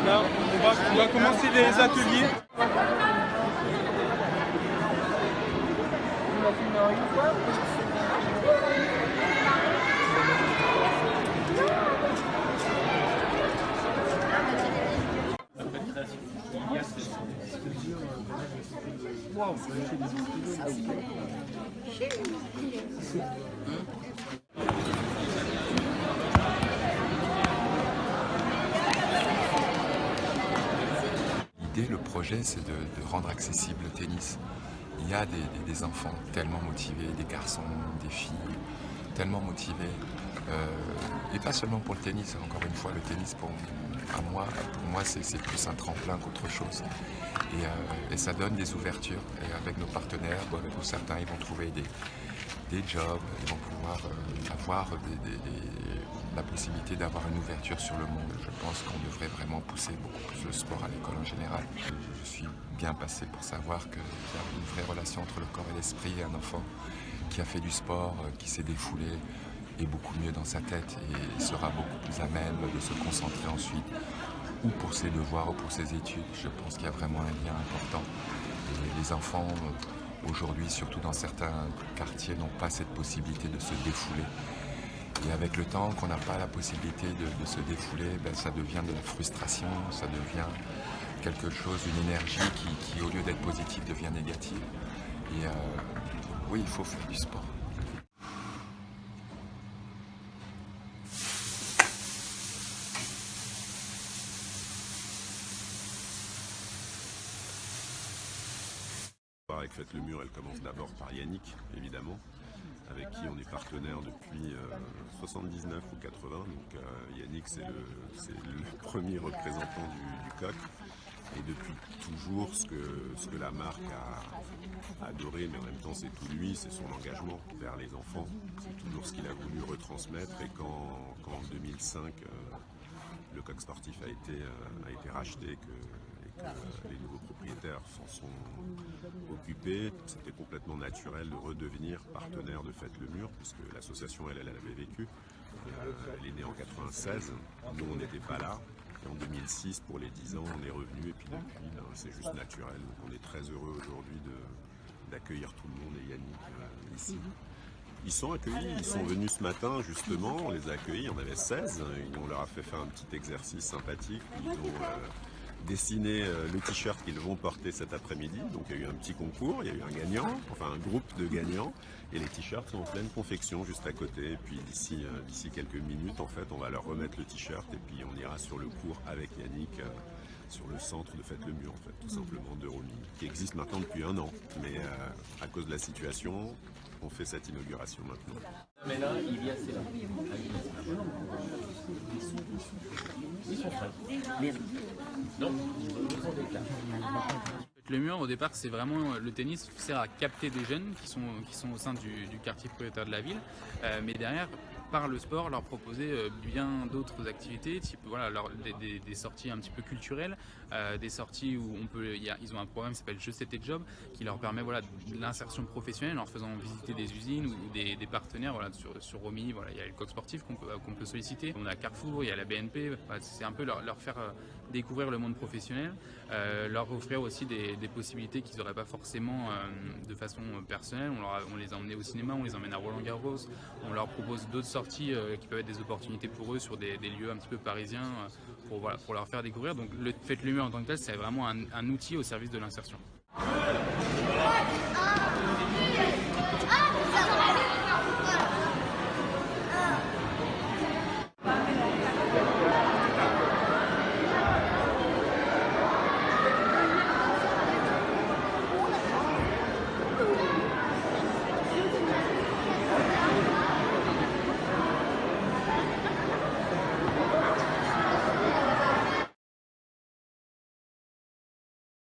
Là, on va commencer les ateliers. L'idée, le projet, c'est de rendre accessible le tennis. Il y a des enfants tellement motivés, des garçons, des filles, tellement motivés. Et pas seulement pour le tennis, encore une fois, le tennis pour moi c'est plus un tremplin qu'autre chose. Et ça donne des ouvertures. Et avec nos partenaires, pour certains, ils vont trouver des jobs, ils vont pouvoir avoir la possibilité d'avoir une ouverture sur le monde. Je pense qu'on devrait vraiment pousser beaucoup plus le sport à l'école en général. Je suis bien passé pour savoir qu'il y a une vraie relation entre le corps et l'esprit. Un enfant qui a fait du sport, qui s'est défoulé, est beaucoup mieux dans sa tête et sera beaucoup plus à même de se concentrer ensuite ou pour ses devoirs ou pour ses études. Je pense qu'il y a vraiment un lien important. Et les enfants, aujourd'hui, surtout dans certains quartiers, n'ont pas cette possibilité de se défouler. Et avec le temps, qu'on n'a pas la possibilité de se défouler, ça devient de la frustration, ça devient quelque chose, une énergie qui au lieu d'être positive, devient négative. Et oui, il faut faire du sport. Avec Faites le Mur, elle commence d'abord par Yannick, évidemment, avec qui on est partenaire depuis 79 ou 80. Donc Yannick, c'est le premier représentant du COQ. Et depuis toujours, ce que la marque a adoré, mais en même temps c'est tout lui, c'est son engagement vers les enfants. C'est toujours ce qu'il a voulu retransmettre. Et quand en 2005, le COQ sportif a été racheté, les nouveaux propriétaires s'en sont occupés, c'était complètement naturel de redevenir partenaire de Faites le Mur, puisque l'association, elle avait vécu. Elle est née en 96, nous on n'était pas là. Et en 2006, pour les 10 ans, on est revenu, et puis depuis, c'est juste naturel. Donc on est très heureux aujourd'hui d'accueillir tout le monde et Yannick ici. Ils sont accueillis, ils sont venus ce matin justement, on les a accueillis, on avait 16, on leur a fait faire un petit exercice sympathique, ils ont dessiné le t-shirt qu'ils vont porter cet après-midi. Donc il y a eu un petit concours, il y a eu un gagnant, enfin un groupe de gagnants, et les t-shirts sont en pleine confection juste à côté. Et puis d'ici quelques minutes, en fait, on va leur remettre le t-shirt et puis on ira sur le cours avec Yannick sur le centre de Faites le Mur, en fait, tout simplement, de Romilly, qui existe maintenant depuis 1 an. Mais à cause de la situation, on fait cette inauguration maintenant. Mais là, il y a c'est là. Ils sont frais. Non, Le Mur, au départ, c'est vraiment le tennis sert à capter des jeunes qui sont au sein du quartier prioritaire de la ville, mais derrière, par le sport, leur proposer bien d'autres activités, type des sorties un petit peu culturelles, des sorties où ils ont un programme qui s'appelle Je C'était Job, qui leur permet de l'insertion professionnelle en leur faisant visiter des usines ou des partenaires. Sur Romilly, il y a le COQ sportif qu'on peut solliciter. On a Carrefour, il y a la BNP. C'est un peu leur faire découvrir le monde professionnel, leur offrir aussi des possibilités qu'ils n'auraient pas forcément de façon personnelle. On les a emmenés au cinéma, on les emmène à Roland-Garros, on leur propose d'autres sorties qui peuvent être des opportunités pour eux sur des lieux un petit peu parisiens pour leur faire découvrir. Donc Faites le Mur en tant que tel, c'est vraiment un outil au service de l'insertion.